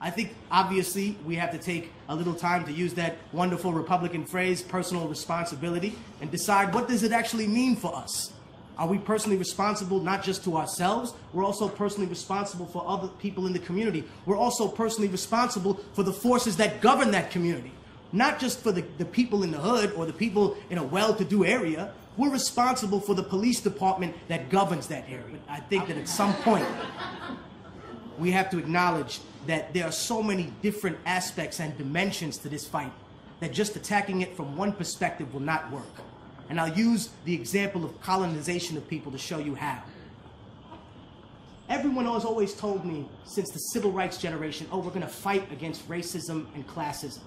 I think, obviously, we have to take a little time to use that wonderful Republican phrase, personal responsibility, and decide what does it actually mean for us. Are we personally responsible not just to ourselves? We're also personally responsible for other people in the community. We're also personally responsible for the forces that govern that community. Not just for the people in the hood or the people in a well-to-do area. We're responsible for the police department that governs that area. I think that at some point, we have to acknowledge that there are so many different aspects and dimensions to this fight that just attacking it from one perspective will not work. And I'll use the example of colonization of people to show you how. Everyone has always told me since the civil rights generation, oh, we're going to fight against racism and classism.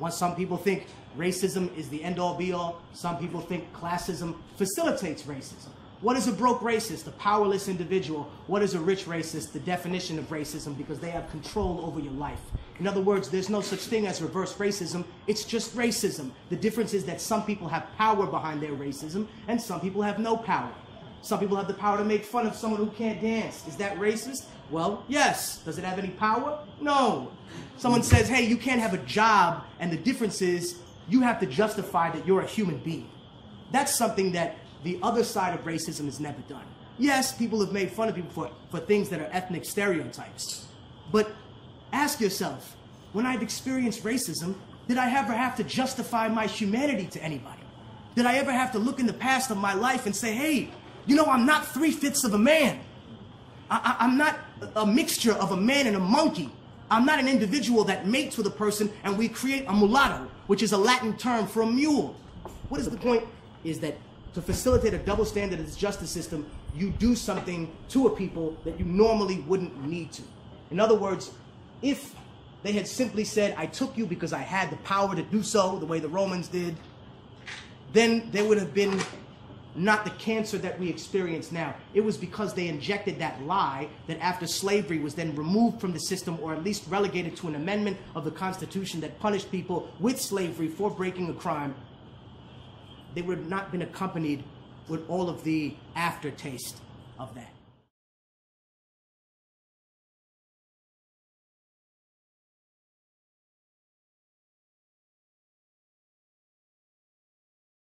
Some people think racism is the end-all be-all. Some people think classism facilitates racism. What is a broke racist? A powerless individual. What is a rich racist? The definition of racism, because they have control over your life. In other words, there's no such thing as reverse racism. It's just racism. The difference is that some people have power behind their racism and some people have no power. Some people have the power to make fun of someone who can't dance. Is that racist? Well, yes. Does it have any power? No. Someone says, hey, you can't have a job, and the difference is you have to justify that you're a human being. That's something that the other side of racism has never done. Yes, people have made fun of people for things that are ethnic stereotypes. But ask yourself, when I've experienced racism, did I ever have to justify my humanity to anybody? Did I ever have to look in the past of my life and say, hey, you know, I'm not 3/5 of a man. I'm not a mixture of a man and a monkey. I'm not an individual that mates with a person and we create a mulatto, which is a Latin term for a mule. What is the point? Is that to facilitate a double standard justice system, you do something to a people that you normally wouldn't need to. In other words, if they had simply said, I took you because I had the power to do so, the way the Romans did, then there would have been not the cancer that we experience now. It was because they injected that lie that after slavery was then removed from the system, or at least relegated to an amendment of the Constitution that punished people with slavery for breaking a crime, they would have not been accompanied with all of the aftertaste of that.